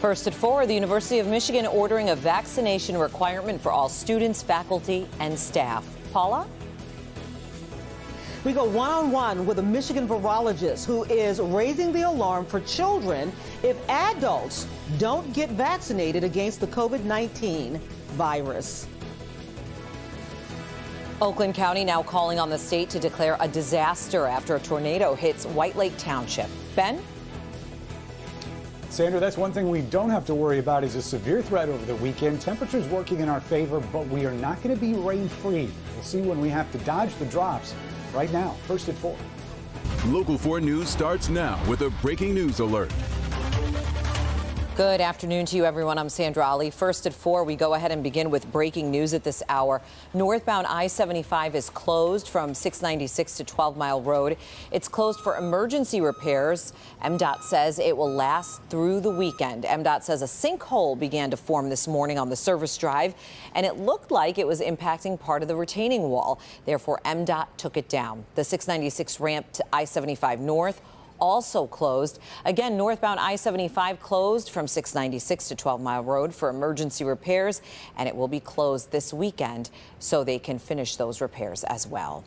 First at 4, the University of Michigan ordering a vaccination requirement for all students, faculty, and staff. Paula? We go one-on-one with a Michigan virologist who is raising the alarm for children if adults don't get vaccinated against the COVID-19 virus. Oakland County now calling on the state to declare a disaster after a tornado hits White Lake Township. Ben? Sandra, that's one thing we don't have to worry about is a severe threat over the weekend. Temperatures working in our favor, but we are not going to be rain-free. We'll see when we have to dodge the drops. Right now, first at 4. Local 4 News starts now with a breaking news alert. Good afternoon to you, everyone. I'm Sandra Ali. First at 4, we go ahead and begin with breaking news at this hour. Northbound I-75 is closed from 696 to 12 Mile Road. It's closed for emergency repairs. MDOT says it will last through the weekend. MDOT says a sinkhole began to form this morning on the service drive, and it looked like it was impacting part of the retaining wall. Therefore, MDOT took it down. The 696 ramp to I-75 North also closed. Again, northbound I-75 closed from 696 to 12 Mile Road for emergency repairs, and it will be closed this weekend so they can finish those repairs as well.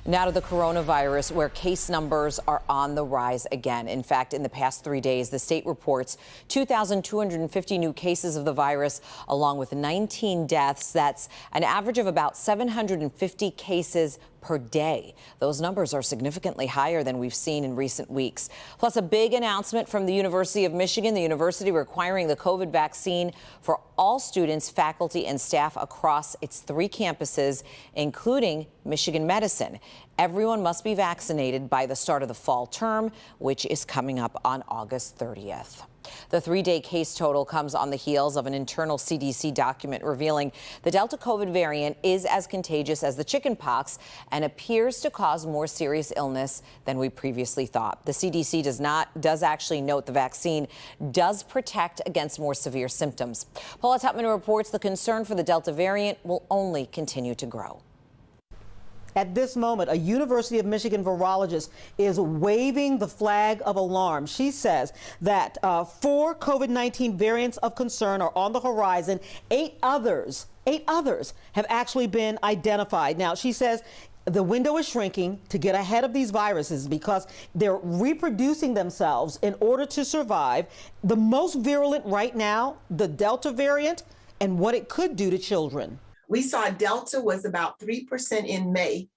Now to the coronavirus, where case numbers are on the rise again. In fact, in the past 3 days, the state reports 2,250 new cases of the virus, along with 19 deaths. That's an average of about 750 cases per day. Those numbers are significantly higher than we've seen in recent weeks. Plus, a big announcement from the University of Michigan, the university requiring the COVID vaccine for all students, faculty, and staff across its 3 campuses, including Michigan Medicine. Everyone must be vaccinated by the start of the fall term, which is coming up on August 30th. The 3-day case total comes on the heels of an internal CDC document revealing the Delta COVID variant is as contagious as the chickenpox and appears to cause more serious illness than we previously thought. The CDC does actually note the vaccine does protect against more severe symptoms. Paula Tutman reports the concern for the Delta variant will only continue to grow. At this moment, a University of Michigan virologist is waving the flag of alarm. She says that 4 COVID-19 variants of concern are on the horizon. 8 others have actually been identified. Now, she says the window is shrinking to get ahead of these viruses because they're reproducing themselves in order to survive. The most virulent right now, the Delta variant, and what it could do to children. We saw Delta was about 3% in May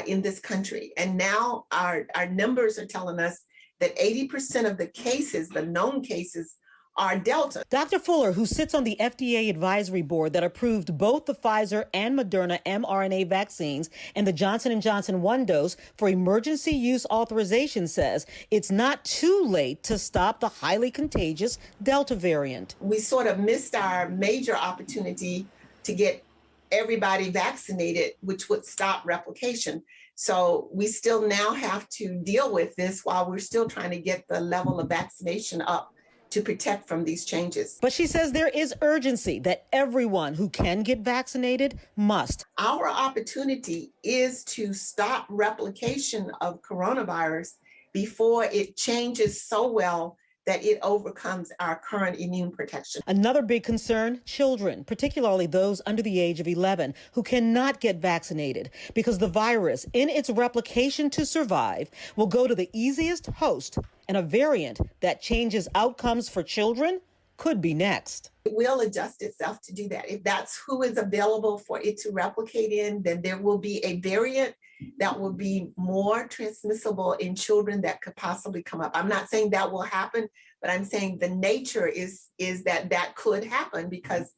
in this country. And now our numbers are telling us that 80% of the cases, the known cases, are Delta. Dr. Fuller, who sits on the FDA advisory board that approved both the Pfizer and Moderna mRNA vaccines and the Johnson & Johnson 1-dose for emergency use authorization, says it's not too late to stop the highly contagious Delta variant. We sort of missed our major opportunity to get everybody vaccinated, which would stop replication. So we still now have to deal with this while we're still trying to get the level of vaccination up to protect from these changes. But she says there is urgency that everyone who can get vaccinated must. Our opportunity is to stop replication of coronavirus before it changes so well that it overcomes our current immune protection. Another big concern, children, particularly those under the age of 11 who cannot get vaccinated because the virus, in its replication to survive, will go to the easiest host, and a variant that changes outcomes for children could be next. It will adjust itself to do that. If that's who is available for it to replicate in, then there will be a variant that will be more transmissible in children that could possibly come up. I'm not saying that will happen, but I'm saying the nature is that could happen because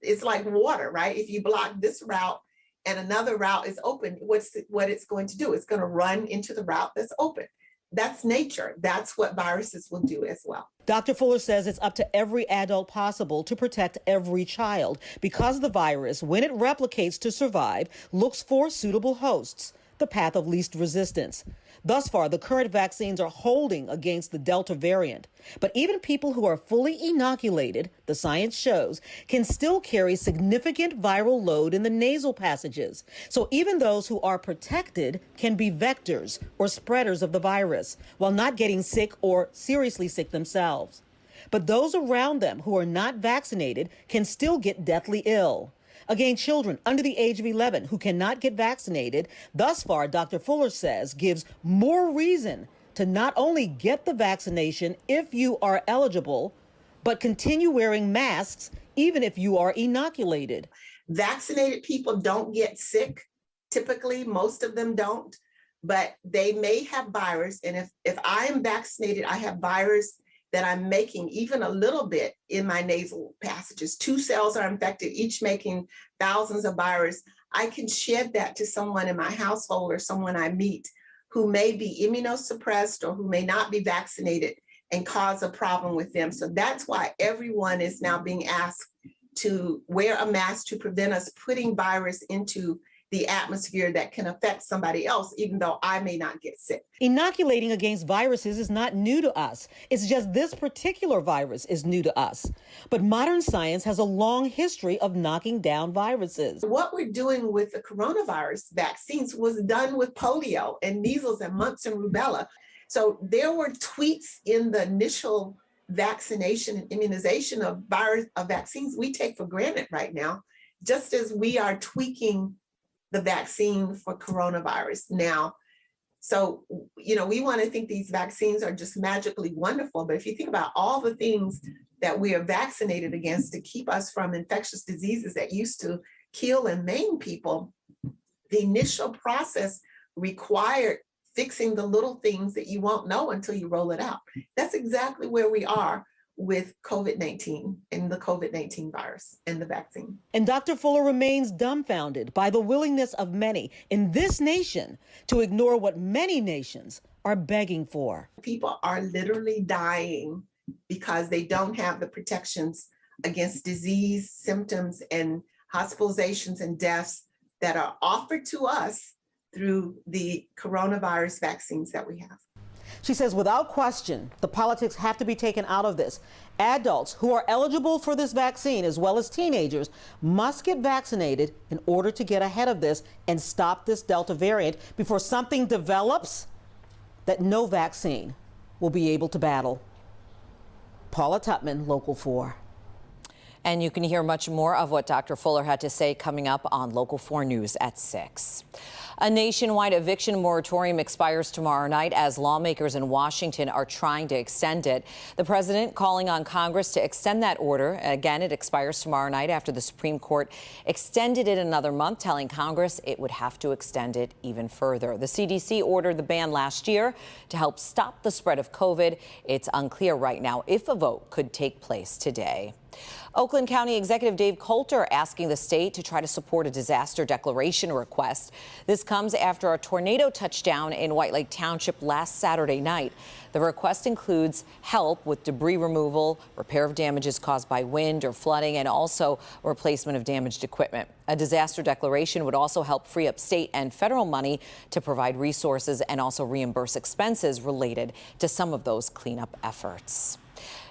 it's like water, right? If you block this route and another route is open, what it's going to do? It's going to run into the route that's open. That's nature. That's what viruses will do as well. Dr. Fuller says it's up to every adult possible to protect every child because the virus, when it replicates to survive, looks for suitable hosts, the path of least resistance. Thus far, the current vaccines are holding against the Delta variant. But even people who are fully inoculated, the science shows, can still carry significant viral load in the nasal passages. So even those who are protected can be vectors or spreaders of the virus while not getting sick or seriously sick themselves. but those around them who are not vaccinated can still get deathly ill. Again, children under the age of 11 who cannot get vaccinated, thus far, Dr. Fuller says, gives more reason to not only get the vaccination if you are eligible, but continue wearing masks even if you are inoculated. Vaccinated people don't get sick. Typically, most of them don't, but they may have virus. And if I am vaccinated, I have virus that I'm making even a little bit in my nasal passages. 2 cells are infected, each making thousands of virus. I can shed that to someone in my household or someone I meet who may be immunosuppressed or who may not be vaccinated and cause a problem with them. So that's why everyone is now being asked to wear a mask to prevent us putting virus into the atmosphere that can affect somebody else, even though I may not get sick. Inoculating against viruses is not new to us. It's just this particular virus is new to us. But modern science has a long history of knocking down viruses. What we're doing with the coronavirus vaccines was done with polio and measles and mumps and rubella. So there were tweaks in the initial vaccination and immunization of vaccines we take for granted right now, just as we are tweaking the vaccine for coronavirus now. So, we want to think these vaccines are just magically wonderful, but if you think about all the things that we are vaccinated against to keep us from infectious diseases that used to kill and maim people, the initial process required fixing the little things that you won't know until you roll it out. That's exactly where we are with COVID-19 and the COVID-19 virus and the vaccine. And Dr. Fuller remains dumbfounded by the willingness of many in this nation to ignore what many nations are begging for. People are literally dying because they don't have the protections against disease, symptoms, and hospitalizations and deaths that are offered to us through the coronavirus vaccines that we have. She says without question, the politics have to be taken out of this. Adults who are eligible for this vaccine, as well as teenagers, must get vaccinated in order to get ahead of this and stop this Delta variant before something develops that no vaccine will be able to battle. Paula Tutman, Local 4. And you can hear much more of what Dr. Fuller had to say coming up on Local 4 News at 6. A nationwide eviction moratorium expires tomorrow night as lawmakers in Washington are trying to extend it. The president calling on Congress to extend that order. Again, it expires tomorrow night after the Supreme Court extended it another month, telling Congress it would have to extend it even further. The CDC ordered the ban last year to help stop the spread of COVID. It's unclear right now if a vote could take place today. Oakland County Executive Dave Coulter asking the state to try to support a disaster declaration request. This comes after a tornado touchdown in White Lake Township last Saturday night. The request includes help with debris removal, repair of damages caused by wind or flooding, and also replacement of damaged equipment. A disaster declaration would also help free up state and federal money to provide resources and also reimburse expenses related to some of those cleanup efforts.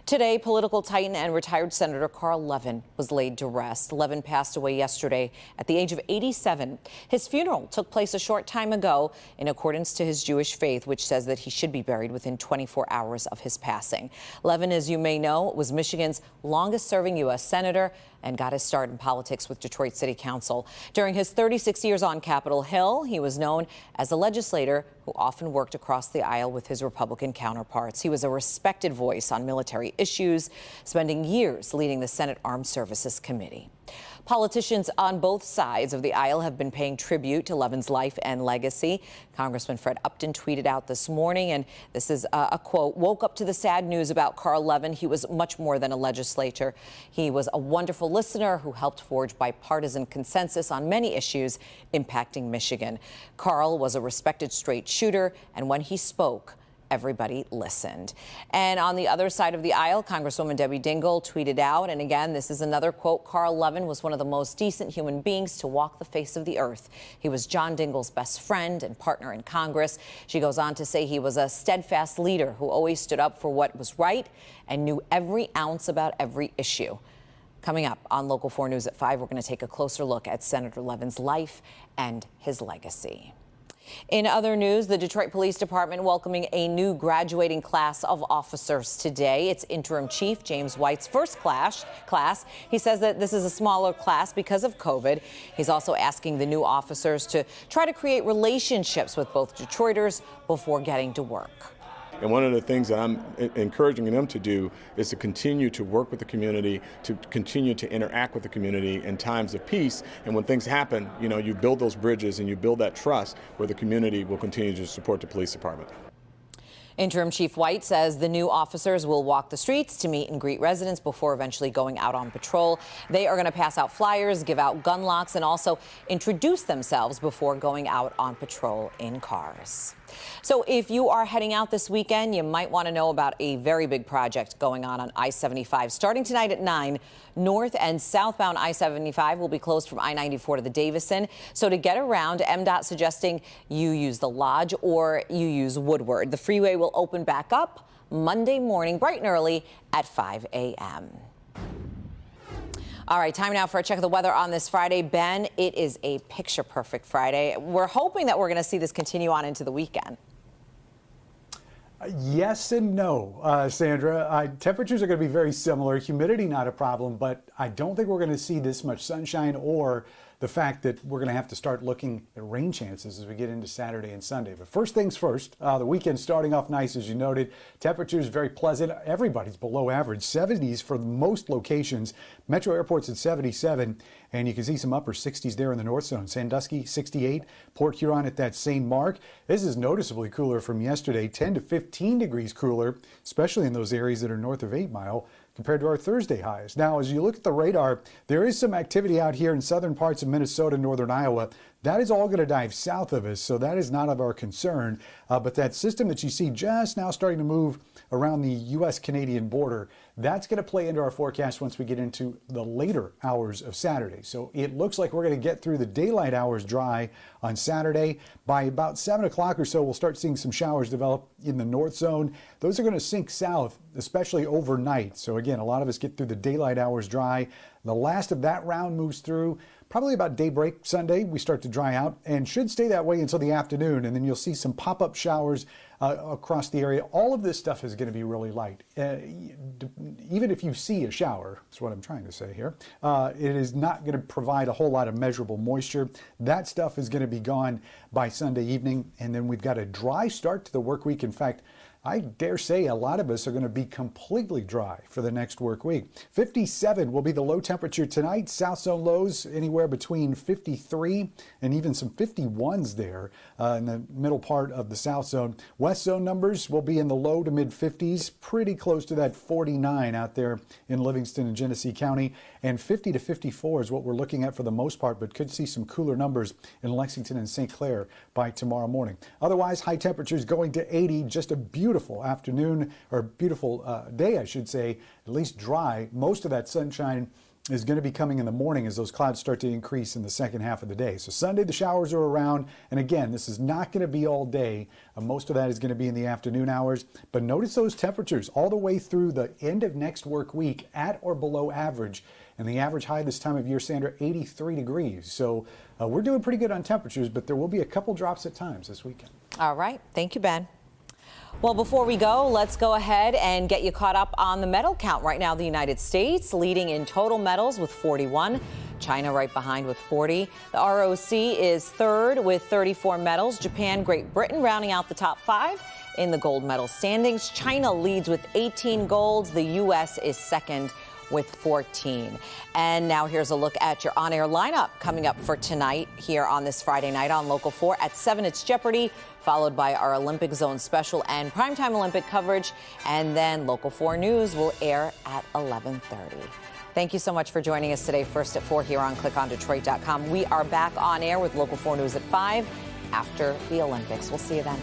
Today, political titan and retired Senator Carl Levin was laid to rest. Levin passed away yesterday at the age of 87. His funeral took place a short time ago in accordance to his Jewish faith, which says that he should be buried within 24 hours of his passing. Levin, as you may know, was Michigan's longest-serving U.S. senator and got his start in politics with Detroit City Council. During his 36 years on Capitol Hill, he was known as a legislator who often worked across the aisle with his Republican counterparts. He was a respected voice on military issues, spending years leading the Senate Armed Services Committee. Politicians on both sides of the aisle have been paying tribute to Levin's life and legacy. Congressman Fred Upton tweeted out this morning, and this is a quote, "Woke up to the sad news about Carl Levin. He was much more than a legislator. He was a wonderful listener who helped forge bipartisan consensus on many issues impacting Michigan. Carl was a respected straight shooter, and when he spoke, everybody listened." And on the other side of the aisle, Congresswoman Debbie Dingell tweeted out, and again, this is another quote, "Carl Levin was one of the most decent human beings to walk the face of the earth. He was John Dingell's best friend and partner in Congress." She goes on to say he was a steadfast leader who always stood up for what was right and knew every ounce about every issue. Coming up on Local 4 News at 5, we're going to take a closer look at Senator Levin's life and his legacy. In other news, the Detroit Police Department welcoming a new graduating class of officers today. It's Interim Chief James White's first class. He says that this is a smaller class because of COVID. He's also asking the new officers to try to create relationships with both Detroiters before getting to work. And one of the things that I'm encouraging them to do is to continue to work with the community, to continue to interact with the community in times of peace. And when things happen, you build those bridges and you build that trust where the community will continue to support the police department. Interim Chief White says the new officers will walk the streets to meet and greet residents before eventually going out on patrol. They are going to pass out flyers, give out gun locks, and also introduce themselves before going out on patrol in cars. So if you are heading out this weekend, you might want to know about a very big project going on I-75. Starting tonight at 9, north and southbound I-75 will be closed from I-94 to the Davison. So to get around, MDOT suggesting you use the Lodge or you use Woodward. The freeway will open back up Monday morning, bright and early at 5 a.m. All right, time now for a check of the weather on this Friday. Ben, it is a picture-perfect Friday. We're hoping that we're going to see this continue on into the weekend. Yes and no, Sandra. Temperatures are going to be very similar. Humidity not a problem, but I don't think we're going to see this much sunshine or the fact that we're going to have to start looking at rain chances as we get into Saturday and Sunday. But first things first, the weekend starting off nice, as you noted. Temperatures very pleasant. Everybody's below average. 70s for most locations. Metro Airport's at 77, and you can see some upper 60s there in the North Zone. Sandusky, 68. Port Huron at that same mark. This is noticeably cooler from yesterday. 10 to 15 degrees cooler, especially in those areas that are north of 8 Mile. Compared to our Thursday highs. Now, as you look at the radar, there is some activity out here in southern parts of Minnesota, northern Iowa. That is all going to dive south of us, so that is not of our concern. But that system that you see just now starting to move around the U.S.-Canadian border, that's going to play into our forecast once we get into the later hours of Saturday. So it looks like we're going to get through the daylight hours dry on Saturday. By about 7 o'clock or so, we'll start seeing some showers develop in the north zone. Those are going to sink south, especially overnight. So again, a lot of us get through the daylight hours dry. The last of that round moves through. Probably about daybreak Sunday, we start to dry out and should stay that way until the afternoon. And then you'll see some pop-up showers across the area. All of this stuff is going to be really light. Even if you see a shower, that's what I'm trying to say here, it is not going to provide a whole lot of measurable moisture. That stuff is going to be gone by Sunday evening. And then we've got a dry start to the work week. In fact, I dare say a lot of us are going to be completely dry for the next work week. 57 will be the low temperature tonight. South zone lows anywhere between 53 and even some 51s there in the middle part of the south zone. West zone numbers will be in the low to mid 50s, pretty close to that 49 out there in Livingston and Genesee County. And 50 to 54 is what we're looking at for the most part, but could see some cooler numbers in Lexington and St. Clair by tomorrow morning. Otherwise, high temperatures going to 80, just a beautiful afternoon, or beautiful day, I should say, at least dry. Most of that sunshine is going to be coming in the morning as those clouds start to increase in the second half of the day. So Sunday, the showers are around. And again, this is not going to be all day. Most of that is going to be in the afternoon hours. But notice those temperatures all the way through the end of next work week at or below average. And the average high this time of year, Sandra, 83 degrees. So we're doing pretty good on temperatures, but there will be a couple drops at times this weekend. All right. Thank you, Ben. Well, before we go, let's go ahead and get you caught up on the medal count. Right now, the United States leading in total medals with 41. China right behind with 40. The ROC is third with 34 medals. Japan, Great Britain rounding out the top 5 in the gold medal standings. China leads with 18 golds. The U.S. is second with 14. And now here's a look at your on-air lineup coming up for tonight here on this Friday night on Local 4. At 7, it's Jeopardy, followed by our Olympic Zone special and primetime Olympic coverage. And then Local 4 News will air at 11:30. Thank you so much for joining us today, first at 4 here on ClickOnDetroit.com. We are back on air with Local 4 News at 5 after the Olympics. We'll see you then.